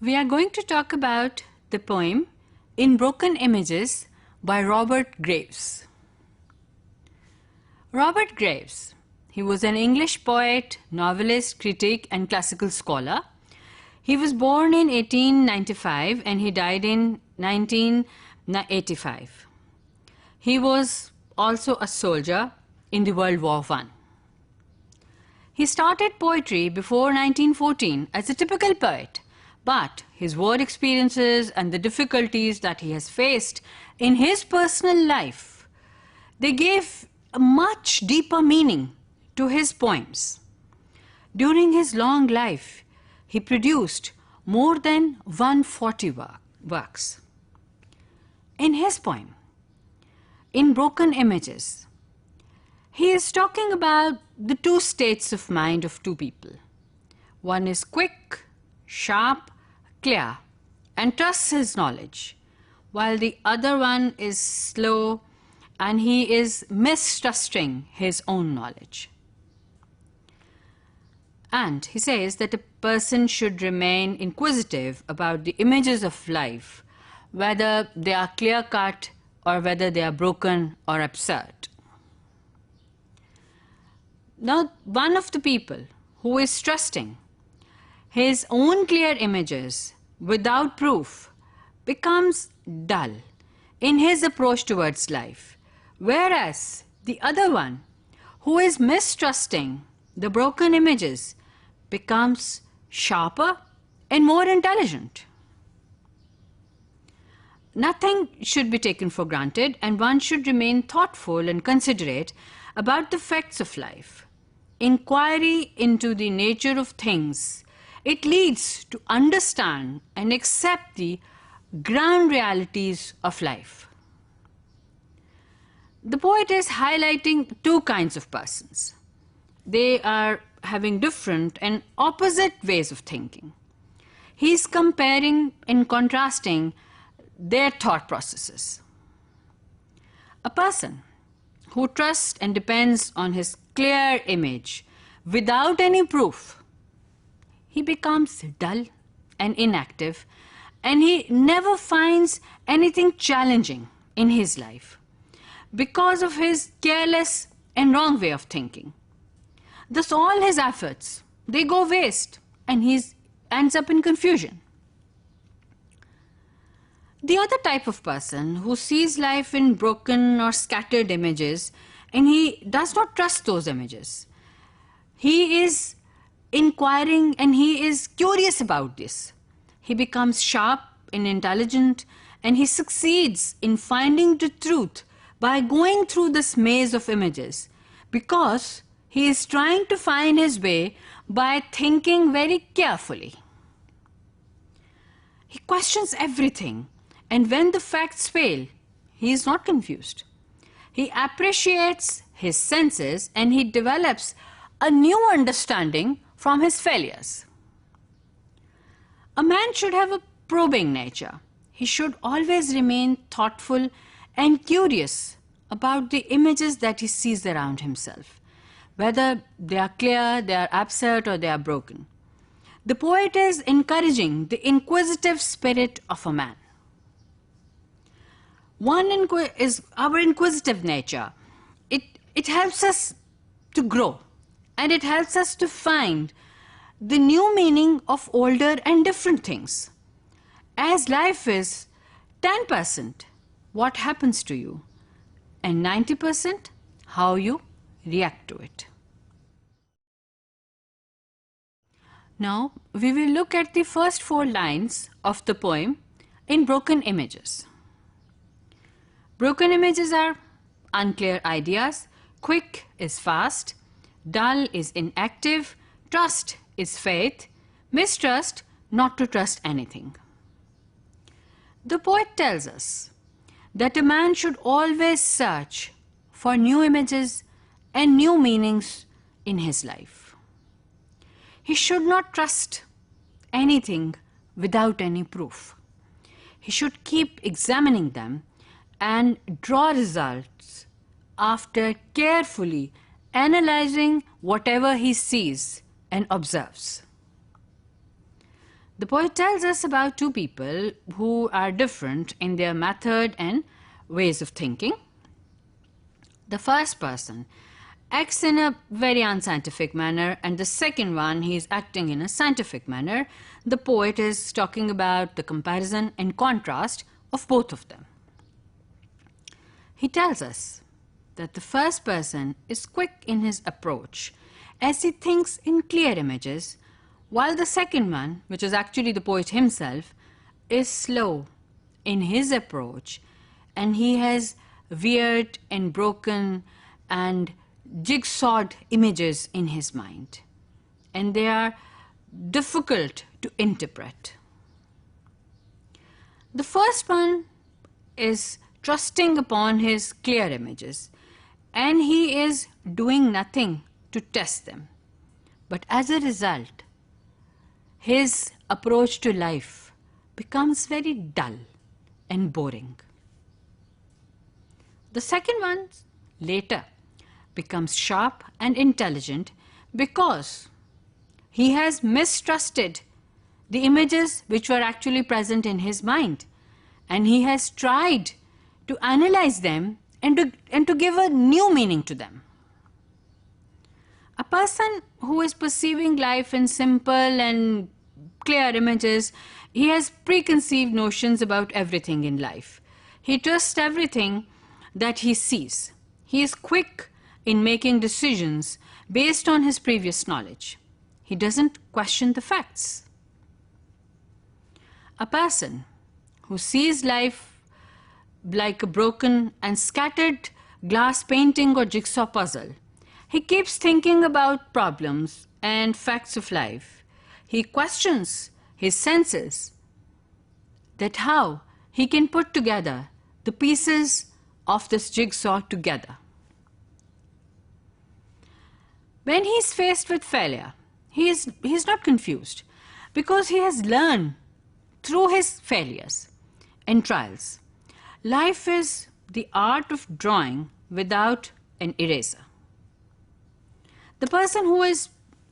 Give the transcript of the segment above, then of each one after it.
We are going to talk about the poem In Broken Images by Robert Graves. Robert Graves, he was an English poet, novelist, critic and classical scholar. He was born in 1895 and he died in 1985. He was also a soldier in the World War I. He started poetry before 1914 as a typical poet, but his war experiences and the difficulties that he has faced in his personal life, they gave a much deeper meaning to his poems. During his long life, he produced more than 140 works. In his poem, In Broken Images, he is talking about the two states of mind of two people. One is quick, sharp, clear, and trusts his knowledge, while the other one is slow and he is mistrusting his own knowledge. And he says that a person should remain inquisitive about the images of life, whether they are clear-cut or whether they are broken or absurd. Now, one of the people who is trusting his own clear images without proof becomes dull in his approach towards life, whereas the other one who is mistrusting the broken images becomes sharper and more intelligent. Nothing should be taken for granted, and one should remain thoughtful and considerate about the facts of life. Inquiry into the nature of things, it leads to understand and accept the ground realities of life. The poet is highlighting two kinds of persons. They are having different and opposite ways of thinking. He is comparing and contrasting their thought processes. A person who trusts and depends on his clear image without any proof, he becomes dull and inactive, and he never finds anything challenging in his life because of his careless and wrong way of thinking. Thus all his efforts, they go waste, and he ends up in confusion. The other type of person who sees life in broken or scattered images, and he does not trust those images. He is inquiring and he is curious about this. He becomes sharp and intelligent, and he succeeds in finding the truth by going through this maze of images, because he is trying to find his way by thinking very carefully. He questions everything, and when the facts fail, he is not confused. He appreciates his senses and he develops a new understanding from his failures. A man should have a probing nature. He should always remain thoughtful and curious about the images that he sees around himself, whether they are clear, they are absurd, or they are broken. The poet is encouraging the inquisitive spirit of a man. One is our inquisitive nature. It helps us to grow, and it helps us to find the new meaning of older and different things. As life is 10% what happens to you, and 90% how you react to it. Now we will look at the first 4 lines of the poem In Broken Images. Broken images are unclear ideas, quick is fast, dull is inactive, trust is faith, mistrust not to trust anything. The poet tells us that a man should always search for new images and new meanings in his life. He should not trust anything without any proof. He should keep examining them and draw results after carefully analyzing whatever he sees and observes. The poet tells us about two people who are different in their method and ways of thinking. The first person acts in a very unscientific manner, and the second one, he is acting in a scientific manner. The poet is talking about the comparison and contrast of both of them. He tells us that the first person is quick in his approach as he thinks in clear images, while the second one, which is actually the poet himself, is slow in his approach, and he has weird and broken and jigsawed images in his mind, and they are difficult to interpret. The first one is trusting upon his clear images, and he is doing nothing to test them. But as a result, his approach to life becomes very dull and boring. The second one later becomes sharp and intelligent because he has mistrusted the images which were actually present in his mind, and he has tried to analyze them and to give a new meaning to them. A person who is perceiving life in simple and clear images, he has preconceived notions about everything in life. He trusts everything that he sees. He is quick in making decisions based on his previous knowledge. He doesn't question the facts. A person who sees life like a broken and scattered glass painting or jigsaw puzzle, he keeps thinking about problems and facts of life. He questions his senses that how he can put together the pieces of this jigsaw together. When he is faced with failure, he is not confused because he has learned through his failures and trials. Life is the art of drawing without an eraser. The person who is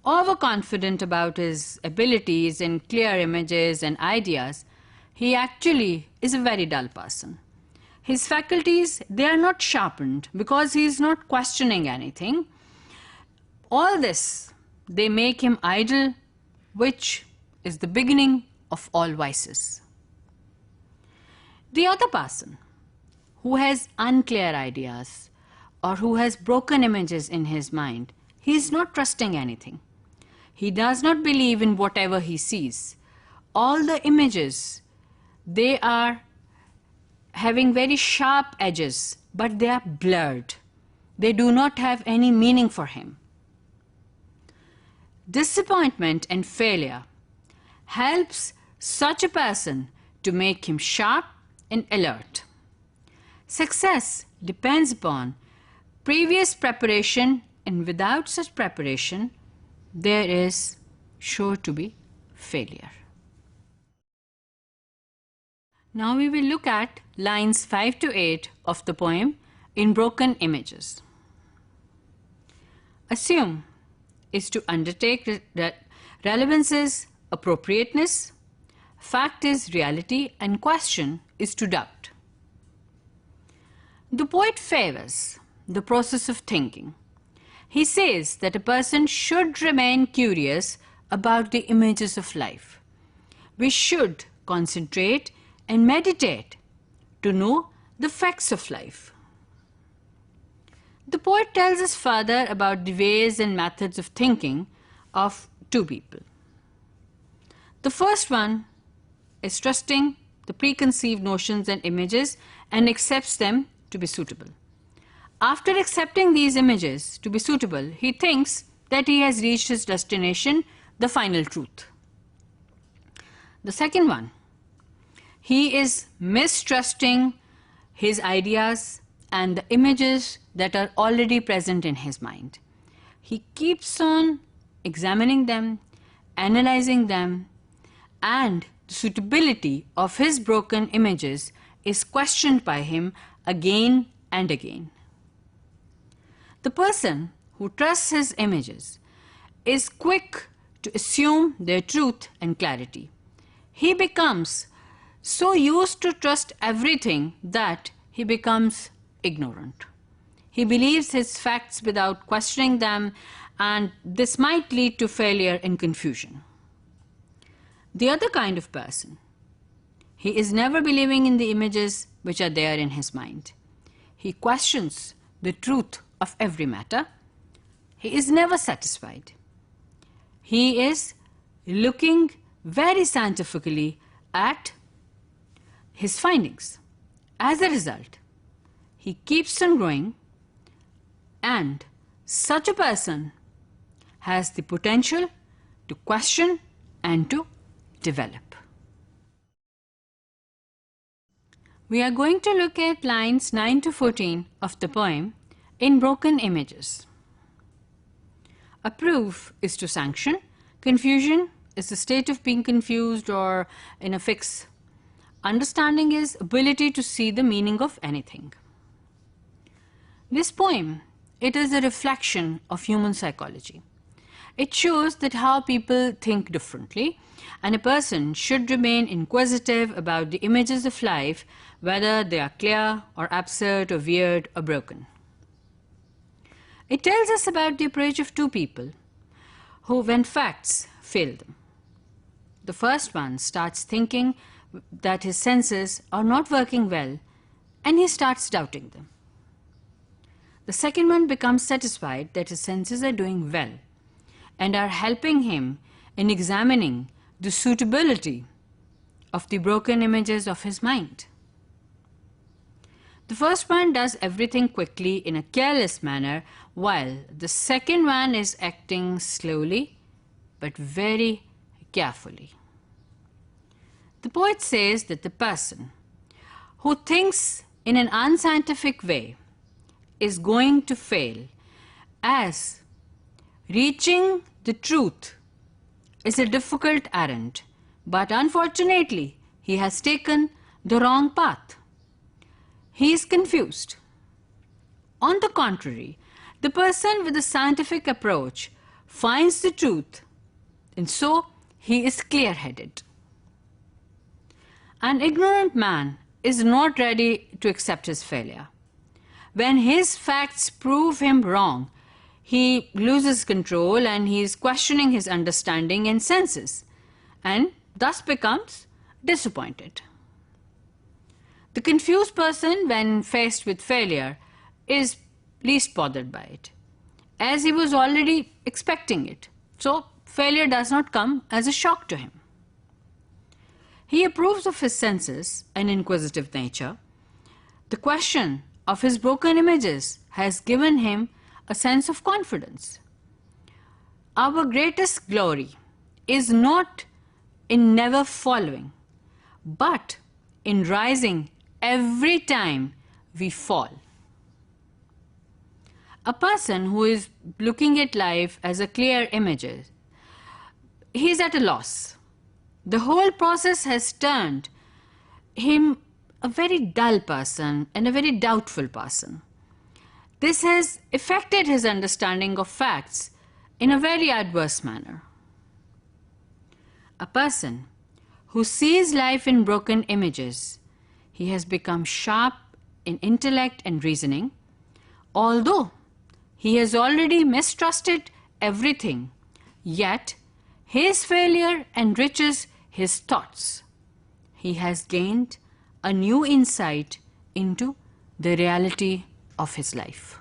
overconfident about his abilities and clear images and ideas, he actually is a very dull person. His faculties, they are not sharpened because he is not questioning anything. All this, they make him idle, which is the beginning of all vices. The other person who has unclear ideas or who has broken images in his mind, he is not trusting anything. He does not believe in whatever he sees. All the images, they are having very sharp edges, but they are blurred. They do not have any meaning for him. Disappointment and failure helps such a person to make him sharp and alert. Success depends upon previous preparation, and without such preparation, there is sure to be failure. Now we will look at lines 5 to 8 of the poem In Broken Images. Assume is to undertake, relevance is appropriateness, fact is reality, and question is to doubt. The poet favors the process of thinking. He says that a person should remain curious about the images of life. We should concentrate and meditate to know the facts of life. The poet tells us further about the ways and methods of thinking of two people. The first one is trusting the preconceived notions and images and accepts them to be suitable. After accepting these images to be suitable, he thinks that he has reached his destination, the final truth. The second one, he is mistrusting his ideas and the images that are already present in his mind. He keeps on examining them, analyzing them, and the suitability of his broken images is questioned by him again and again. The person who trusts his images is quick to assume their truth and clarity. he becomes so used to trust everything that he becomes ignorant. He believes his facts without questioning them, and this might lead to failure and confusion. The other kind of person, he is never believing in the images which are there in his mind. He questions the truth of every matter. He is never satisfied. He is looking very scientifically at his findings. As a result, he keeps on growing, and such a person has the potential to question and to develop. We are going to look at lines 9 to 14 of the poem in broken images. Approve is to sanction. Confusion is the state of being confused or in a fix. Understanding is ability to see the meaning of anything. This poem, it is a reflection of human psychology. It shows that how people think differently, and a person should remain inquisitive about the images of life, whether they are clear or absurd or weird or broken. It tells us about the approach of two people who, when facts fail them, the first one starts thinking that his senses are not working well, and he starts doubting them. The second one becomes satisfied that his senses are doing well and are helping him in examining the suitability of the broken images of his mind. The first one does everything quickly in a careless manner, while the second one is acting slowly but very carefully. The poet says that the person who thinks in an unscientific way is going to fail, as reaching the truth is a difficult errand, but unfortunately he has taken the wrong path. He is confused. On the contrary, the person with a scientific approach finds the truth, and so he is clear-headed. An ignorant man is not ready to accept his failure. When his facts prove him wrong, he loses control and he is questioning his understanding and senses, and thus becomes disappointed. The confused person, when faced with failure, is least bothered by it, as he was already expecting it. So failure does not come as a shock to him. He approves of his senses and inquisitive nature. The question of his broken images has given him a sense of confidence. Our greatest glory is not in never following, but in rising every time we fall. A person who is looking at life as a clear image, he is at a loss. The whole process has turned him a very dull person and a very doubtful person. This has affected his understanding of facts in a very adverse manner. A person who sees life in broken images, he has become sharp in intellect and reasoning, although he has already mistrusted everything, yet his failure enriches his thoughts. He has gained a new insight into the reality of his life.